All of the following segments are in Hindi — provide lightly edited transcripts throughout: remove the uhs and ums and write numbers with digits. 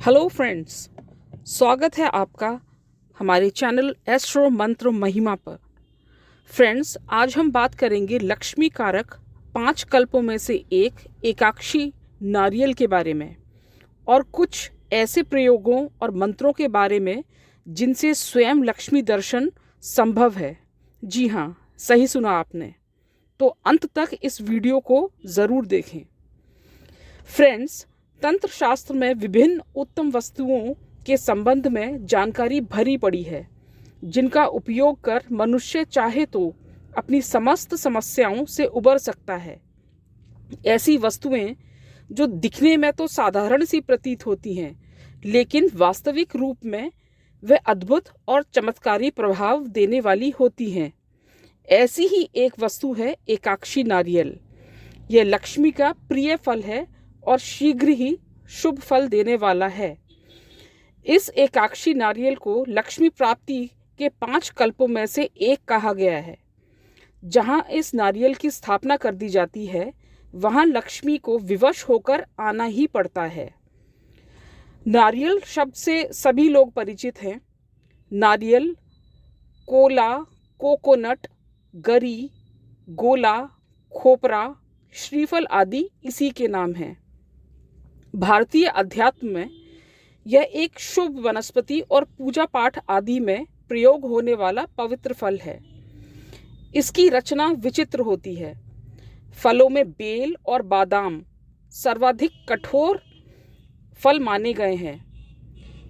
हेलो फ्रेंड्स, स्वागत है आपका हमारे चैनल एस्ट्रो मंत्र महिमा पर। फ्रेंड्स, आज हम बात करेंगे लक्ष्मी कारक 5 कल्पों में से एक एकाक्षी नारियल के बारे में और कुछ ऐसे प्रयोगों और मंत्रों के बारे में जिनसे स्वयं लक्ष्मी दर्शन संभव है। जी हाँ, सही सुना आपने। तो अंत तक इस वीडियो को ज़रूर देखें। फ्रेंड्स, तंत्र शास्त्र में विभिन्न उत्तम वस्तुओं के संबंध में जानकारी भरी पड़ी है, जिनका उपयोग कर मनुष्य चाहे तो अपनी समस्त समस्याओं से उबर सकता है। ऐसी वस्तुएं जो दिखने में तो साधारण सी प्रतीत होती हैं, लेकिन वास्तविक रूप में वे अद्भुत और चमत्कारी प्रभाव देने वाली होती हैं। ऐसी ही एक वस्तु है एकाक्षी नारियल। यह लक्ष्मी का प्रिय फल है और शीघ्र ही शुभ फल देने वाला है। इस एकाक्षी नारियल को लक्ष्मी प्राप्ति के 5 कल्पों में से एक कहा गया है। जहाँ इस नारियल की स्थापना कर दी जाती है, वहाँ लक्ष्मी को विवश होकर आना ही पड़ता है। नारियल शब्द से सभी लोग परिचित हैं। नारियल, कोला, कोकोनट, गरी, गोला, खोपरा, श्रीफल आदि इसी के नाम हैं। भारतीय अध्यात्म में यह एक शुभ वनस्पति और पूजा पाठ आदि में प्रयोग होने वाला पवित्र फल है। इसकी रचना विचित्र होती है। फलों में बेल और बादाम सर्वाधिक कठोर फल माने गए हैं,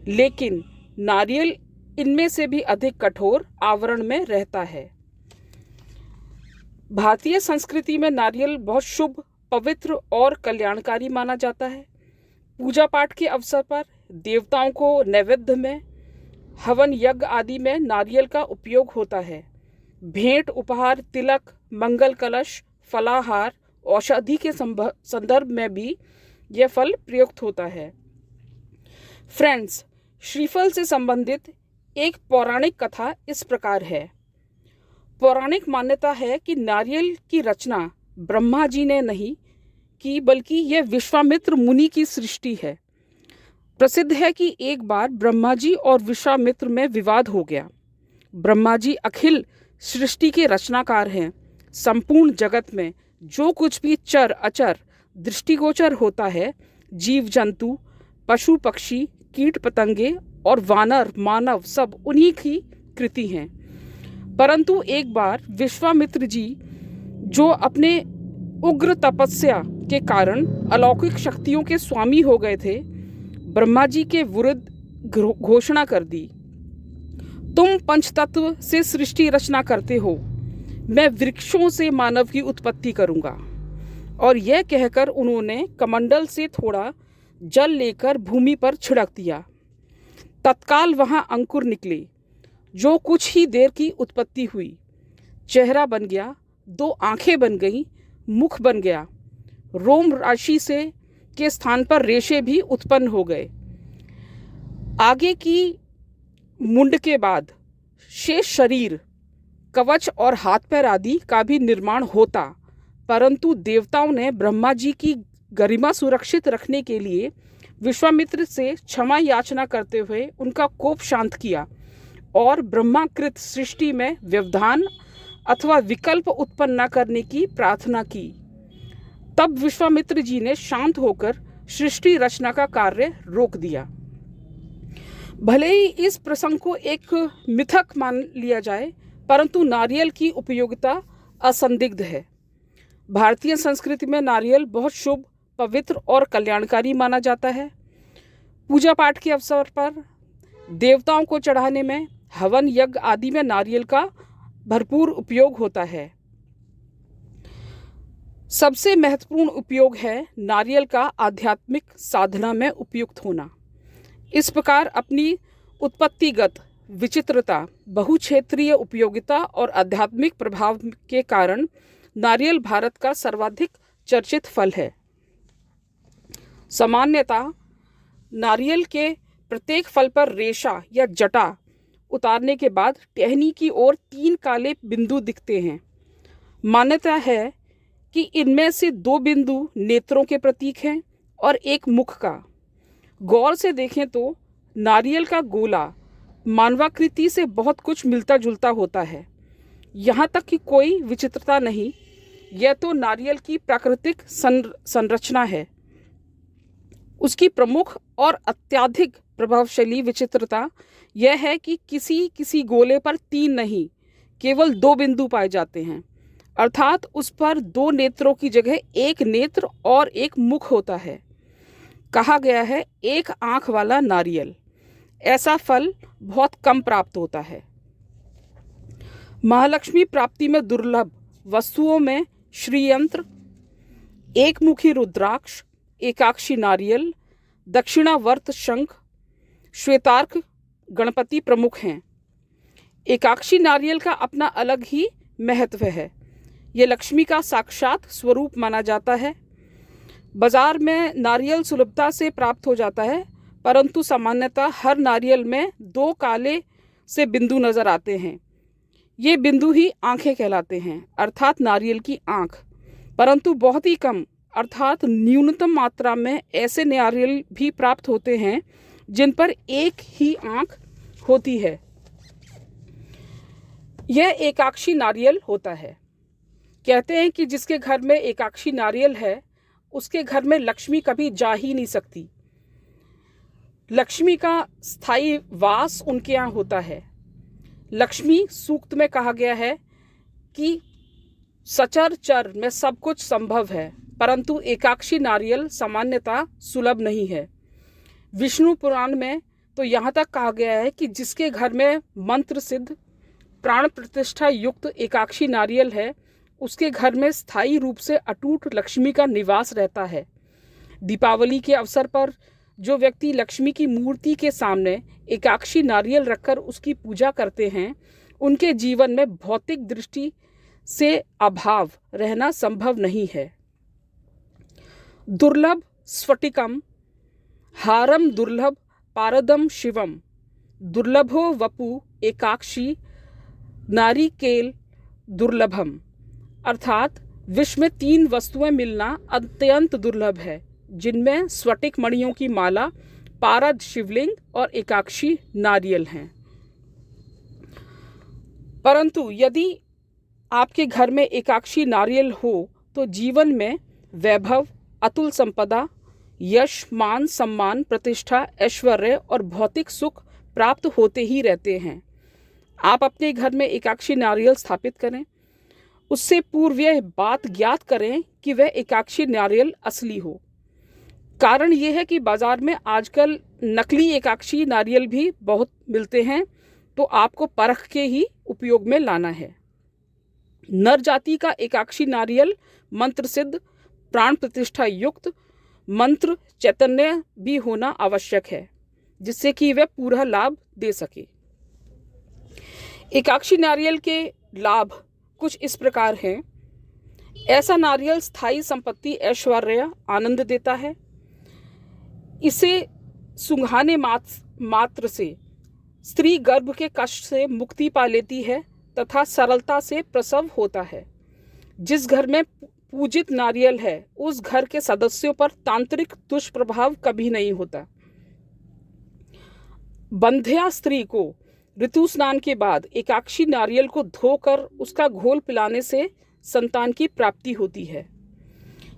लेकिन नारियल इनमें से भी अधिक कठोर आवरण में रहता है। भारतीय संस्कृति में नारियल बहुत शुभ, पवित्र और कल्याणकारी माना जाता है। पूजा पाठ के अवसर पर देवताओं को नैवेद्य में, हवन यज्ञ आदि में नारियल का उपयोग होता है। भेंट, उपहार, तिलक, मंगल कलश, फलाहार, औषधि के संदर्भ में भी यह फल प्रयुक्त होता है। फ्रेंड्स, श्रीफल से संबंधित एक पौराणिक कथा इस प्रकार है। पौराणिक मान्यता है कि नारियल की रचना ब्रह्मा जी ने नहीं की, बल्कि यह विश्वामित्र मुनि की सृष्टि है। प्रसिद्ध है कि एक बार ब्रह्मा जी और विश्वामित्र में विवाद हो गया। ब्रह्मा जी अखिल सृष्टि के रचनाकार हैं। संपूर्ण जगत में जो कुछ भी चर अचर दृष्टिगोचर होता है, जीव जंतु, पशु पक्षी, कीट पतंगे और वानर मानव, सब उन्हीं की कृति हैं। परंतु एक बार विश्वामित्र जी, जो अपने उग्र तपस्या के कारण अलौकिक शक्तियों के स्वामी हो गए थे, ब्रह्मा जी के विरुद्ध घोषणा कर दी, तुम पंचतत्व से सृष्टि रचना करते हो, मैं वृक्षों से मानव की उत्पत्ति करूंगा। और यह कहकर उन्होंने कमंडल से थोड़ा जल लेकर भूमि पर छिड़क दिया। तत्काल वहां अंकुर निकले, जो कुछ ही देर की उत्पत्ति हुई। चेहरा बन गया, 2 आंखें बन गईं, मुख बन गया, रोम राशि से के स्थान पर रेशे भी उत्पन्न हो गए। आगे की मुंड के बाद शेष शरीर, कवच और हाथ पैर आदि का भी निर्माण होता, परंतु देवताओं ने ब्रह्मा जी की गरिमा सुरक्षित रखने के लिए विश्वामित्र से क्षमा याचना करते हुए उनका कोप शांत किया और ब्रह्माकृत सृष्टि में व्यवधान अथवा विकल्प उत्पन्न न करने की प्रार्थना की। तब विश्वामित्र जी ने शांत होकर सृष्टि रचना का कार्य रोक दिया। भले ही इस प्रसंग को एक मिथक मान लिया जाए, परंतु नारियल की उपयोगिता असंदिग्ध है। भारतीय संस्कृति में नारियल बहुत शुभ, पवित्र और कल्याणकारी माना जाता है। पूजा पाठ के अवसर पर देवताओं को चढ़ाने में, हवन यज्ञ आदि में नारियल का भरपूर उपयोग होता है। सबसे महत्वपूर्ण उपयोग है नारियल का आध्यात्मिक साधना में उपयुक्त होना। इस प्रकार अपनी उत्पत्तिगत विचित्रता, बहुक्षेत्रीय उपयोगिता और आध्यात्मिक प्रभाव के कारण नारियल भारत का सर्वाधिक चर्चित फल है। सामान्यतः नारियल के प्रत्येक फल पर रेशा या जटा उतारने के बाद टहनी की ओर 3 काले बिंदु दिखते हैं। मान्यता है कि इनमें से 2 बिंदु नेत्रों के प्रतीक हैं और एक मुख का। गौर से देखें तो नारियल का गोला मानवाकृति से बहुत कुछ मिलता जुलता होता है। यहाँ तक कि कोई विचित्रता नहीं, यह तो नारियल की प्राकृतिक संरचना है। उसकी प्रमुख और अत्यधिक प्रभावशाली विचित्रता यह है कि किसी किसी गोले पर 3 नहीं, केवल 2 बिंदु पाए जाते हैं, अर्थात उस पर 2 नेत्रों की जगह 1 नेत्र और 1 मुख होता है। कहा गया है 1 आंख वाला नारियल। ऐसा फल बहुत कम प्राप्त होता है। महालक्ष्मी प्राप्ति में दुर्लभ वस्तुओं में श्रीयंत्र, एकमुखी रुद्राक्ष, एकाक्षी नारियल, दक्षिणावर्त शंख, श्वेतार्क गणपति प्रमुख हैं। एकाक्षी नारियल का अपना अलग ही महत्व है। ये लक्ष्मी का साक्षात स्वरूप माना जाता है। बाजार में नारियल सुलभता से प्राप्त हो जाता है, परंतु सामान्यतः हर नारियल में 2 काले से बिंदु नजर आते हैं। ये बिंदु ही आंखें कहलाते हैं, अर्थात नारियल की आंख। परंतु बहुत ही कम अर्थात न्यूनतम मात्रा में ऐसे नारियल भी प्राप्त होते हैं जिन पर 1 ही आंख होती है। यह एकाक्षी नारियल होता है। कहते हैं कि जिसके घर में एकाक्षी नारियल है उसके घर में लक्ष्मी कभी जा ही नहीं सकती। लक्ष्मी का स्थायी वास उनके यहाँ होता है। लक्ष्मी सूक्त में कहा गया है कि सचर में सब कुछ संभव है, परंतु एकाक्षी नारियल सामान्यतः सुलभ नहीं है। विष्णु पुराण में तो यहाँ तक कहा गया है कि जिसके घर में मंत्र सिद्ध प्राण प्रतिष्ठा युक्त एकाक्षी नारियल है उसके घर में स्थायी रूप से अटूट लक्ष्मी का निवास रहता है। दीपावली के अवसर पर जो व्यक्ति लक्ष्मी की मूर्ति के सामने एकाक्षी नारियल रखकर उसकी पूजा करते हैं उनके जीवन में भौतिक दृष्टि से अभाव रहना संभव नहीं है। दुर्लभ स्फटिकम हारम दुर्लभ पारदम शिवम दुर्लभो वपु एकाक्षी नारिकेल दुर्लभम, अर्थात विश्व में 3 वस्तुएं मिलना अत्यंत दुर्लभ है, जिनमें स्फटिक मणियों की माला, पारद शिवलिंग और एकाक्षी नारियल हैं। परंतु यदि आपके घर में एकाक्षी नारियल हो तो जीवन में वैभव, अतुल संपदा, यश, मान, सम्मान, प्रतिष्ठा, ऐश्वर्य और भौतिक सुख प्राप्त होते ही रहते हैं। आप अपने घर में एकाक्षी नारियल स्थापित करें। उससे पूर्व यह बात ज्ञात करें कि वह एकाक्षी नारियल असली हो। कारण यह है कि बाजार में आजकल नकली एकाक्षी नारियल भी बहुत मिलते हैं, तो आपको परख के ही उपयोग में लाना है। नर जाति का एकाक्षी नारियल मंत्र सिद्ध, प्राण प्रतिष्ठा युक्त, मंत्र चैतन्य भी होना आवश्यक है, जिससे कि वह पूरा लाभ दे सके। एकाक्षी नारियल के लाभ कुछ इस प्रकार हैं। ऐसा नारियल स्थायी संपत्ति, ऐश्वर्य, आनंद देता है। इसे सूंघाने मात्र से स्त्री गर्भ के कष्ट से मुक्ति पा लेती है तथा सरलता से प्रसव होता है। जिस घर में पूजित नारियल है उस घर के सदस्यों पर तांत्रिक दुष्प्रभाव कभी नहीं होता। बंध्या स्त्री को ऋतु स्नान के बाद एकाक्षी नारियल को धोकर उसका घोल पिलाने से संतान की प्राप्ति होती है।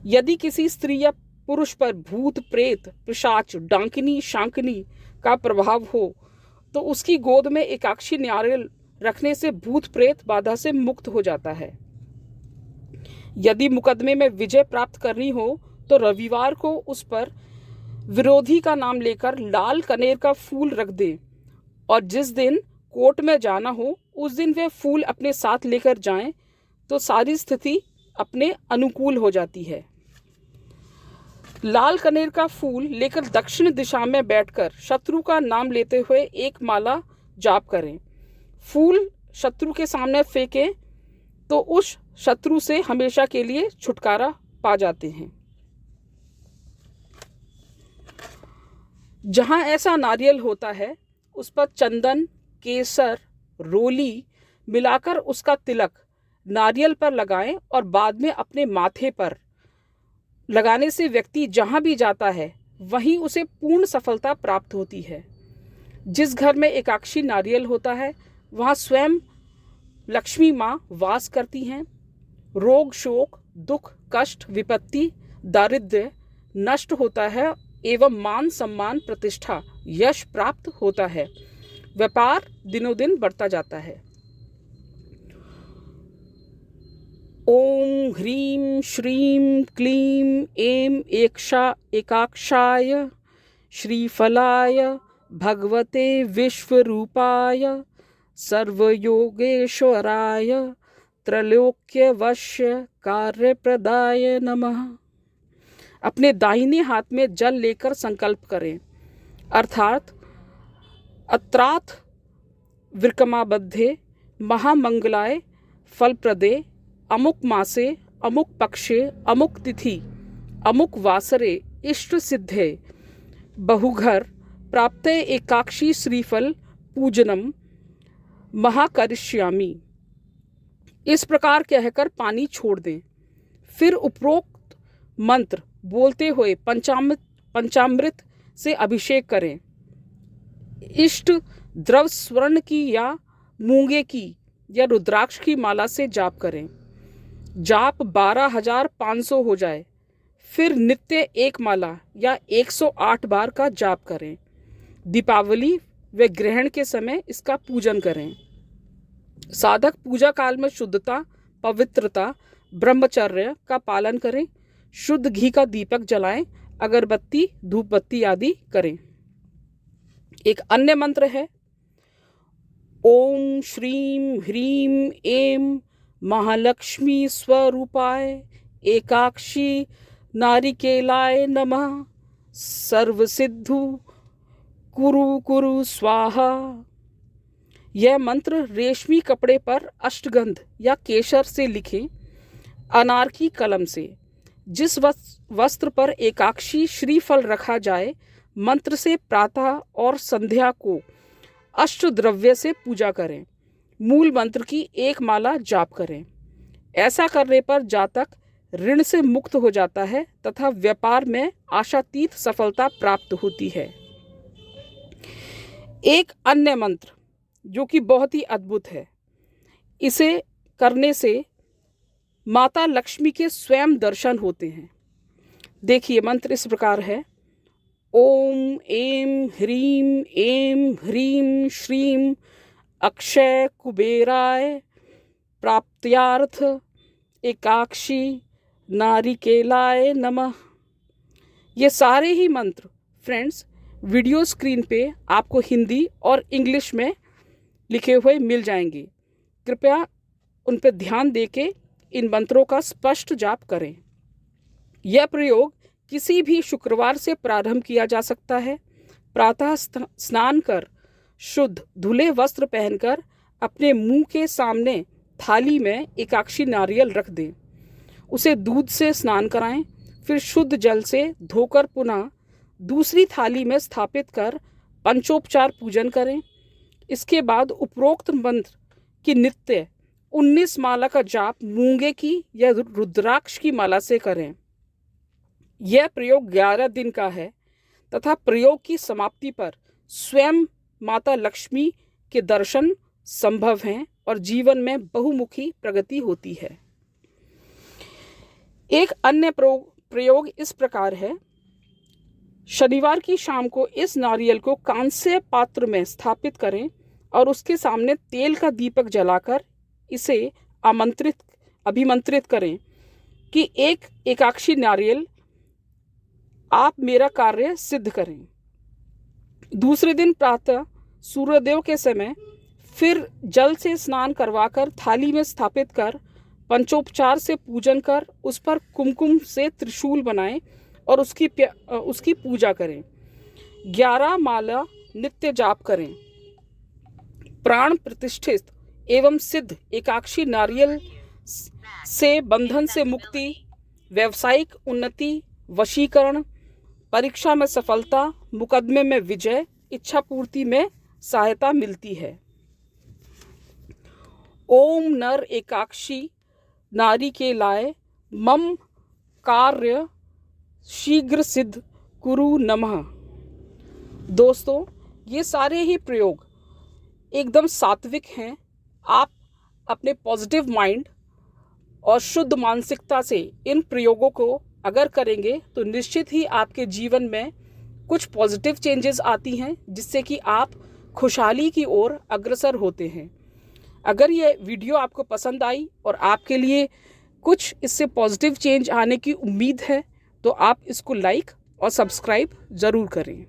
यदि किसी स्त्री या पुरुष पर भूत, प्रेत, पिशाच, डांकिनी, शांकिनी का प्रभाव हो तो उसकी गोद में एकाक्षी नारियल रखने से भूत प्रेत बाधा से मुक्त हो जाता है। यदि मुकदमे में विजय प्राप्त करनी हो तो रविवार को उस पर विरोधी का नाम लेकर लाल कनेर का फूल रख दे और जिस दिन कोर्ट में जाना हो उस दिन वे फूल अपने साथ लेकर जाएं तो सारी स्थिति अपने अनुकूल हो जाती है। लाल कनेर का फूल लेकर दक्षिण दिशा में बैठकर शत्रु का नाम लेते हुए एक माला जाप करें। फूल शत्रु के सामने फेंकें तो उस शत्रु से हमेशा के लिए छुटकारा पा जाते हैं। जहां ऐसा नारियल होता है उस पर चंदन, केसर, रोली मिलाकर उसका तिलक नारियल पर लगाएं और बाद में अपने माथे पर लगाने से व्यक्ति जहां भी जाता है वहीं उसे पूर्ण सफलता प्राप्त होती है। जिस घर में एकाक्षी नारियल होता है वहाँ स्वयं लक्ष्मी माँ वास करती हैं। रोग, शोक, दुख, कष्ट, विपत्ति, दारिद्र्य नष्ट होता है एवं मान सम्मान, प्रतिष्ठा, यश प्राप्त होता है। व्यापार दिनों दिन बढ़ता जाता है। ओम ह्रीं श्रीं क्लीं ऐं एकाक्षाय श्रीफलाय भगवते विश्वरूपाय सर्वयोगेश्वराय त्रैलोक्यवश्य कार्यप्रदाय नमः। अपने दाहिने हाथ में जल लेकर संकल्प करें, अर्थात अत्राथ विक्रमाबद्धे महामंगलाय फलप्रदे अमुक मासे अमुक पक्षे अमुक तिथि अमुक वासरे इष्ट सिद्धे बहुघर प्राप्ते एकाक्षी श्रीफल पूजनम महाकरिष्यामि। इस प्रकार कहकर पानी छोड़ दें। फिर उपरोक्त मंत्र बोलते हुए पंचामृत से अभिषेक करें। इष्ट द्रव स्वर्ण की या मूंगे की या रुद्राक्ष की माला से जाप करें। जाप 12,500 हो जाए फिर नित्य एक माला या 108 बार का जाप करें। दीपावली व ग्रहण के समय इसका पूजन करें। साधक पूजा काल में शुद्धता, पवित्रता, ब्रह्मचर्य का पालन करें। शुद्ध घी का दीपक जलाएं, अगरबत्ती, धूप बत्ती आदि करें। एक अन्य मंत्र है, ओम श्रीं ह्रीं ऐं महालक्ष्मी स्वरूपाय एकाक्षी नारिकेलाय नमः। सर्वसिद्धु कुरु कुरु स्वाहा। यह मंत्र रेशमी कपड़े पर अष्टगंध या केशर से लिखें, अनार की कलम से। जिस वस्त्र पर एकाक्षी श्रीफल रखा जाए, मंत्र से प्रातः और संध्या को अष्टद्रव्य से पूजा करें। मूल मंत्र की एक माला जाप करें। ऐसा करने पर जातक ऋण से मुक्त हो जाता है तथा व्यापार में आशातीत सफलता प्राप्त होती है। एक अन्य मंत्र जो कि बहुत ही अद्भुत है, इसे करने से माता लक्ष्मी के स्वयं दर्शन होते हैं। देखिए, मंत्र इस प्रकार है, ओम ऐं ह्रीं श्रीं अक्षय कुबेराय प्राप्त्यार्थ एकाक्षी नारिकेलाय नमः। ये सारे ही मंत्र फ्रेंड्स वीडियो स्क्रीन पे आपको हिंदी और इंग्लिश में लिखे हुए मिल जाएंगे। कृपया उन पर ध्यान देके इन मंत्रों का स्पष्ट जाप करें। यह प्रयोग किसी भी शुक्रवार से प्रारंभ किया जा सकता है। प्रातः स्नान कर शुद्ध धुले वस्त्र पहनकर अपने मुंह के सामने थाली में एकाक्षी नारियल रख दें। उसे दूध से स्नान कराएं, फिर शुद्ध जल से धोकर पुनः दूसरी थाली में स्थापित कर पंचोपचार पूजन करें। इसके बाद उपरोक्त मंत्र की नित्य 19 माला का जाप मूंगे की या रुद्राक्ष की माला से करें। यह प्रयोग 11 दिन का है तथा प्रयोग की समाप्ति पर स्वयं माता लक्ष्मी के दर्शन संभव हैं और जीवन में बहुमुखी प्रगति होती है। एक अन्य प्रयोग इस प्रकार है, शनिवार की शाम को इस नारियल को कांस्य पात्र में स्थापित करें और उसके सामने तेल का दीपक जलाकर इसे अभिमंत्रित करें कि एक एकाक्षी नारियल आप मेरा कार्य सिद्ध करें। दूसरे दिन प्रातः सूर्योदय के समय फिर जल से स्नान करवाकर थाली में स्थापित कर पंचोपचार से पूजन कर उस पर कुमकुम से त्रिशूल बनाएं और उसकी पूजा करें। 11 माला नित्य जाप करें। प्राण प्रतिष्ठित एवं सिद्ध एकाक्षी नारियल से बंधन से मुक्ति, व्यावसायिक उन्नति, वशीकरण, परीक्षा में सफलता, मुकदमे में विजय, इच्छा पूर्ति में सहायता मिलती है। ओम नर एकाक्षी नारी के लाए मम कार्य शीघ्र सिद्ध गुरु नमः। दोस्तों, ये सारे ही प्रयोग एकदम सात्विक हैं। आप अपने पॉजिटिव माइंड और शुद्ध मानसिकता से इन प्रयोगों को अगर करेंगे तो निश्चित ही आपके जीवन में कुछ पॉजिटिव चेंजेस आती हैं, जिससे कि आप खुशहाली की ओर अग्रसर होते हैं। अगर ये वीडियो आपको पसंद आई और आपके लिए कुछ इससे पॉजिटिव चेंज आने की उम्मीद है तो आप इसको लाइक और सब्सक्राइब ज़रूर करें।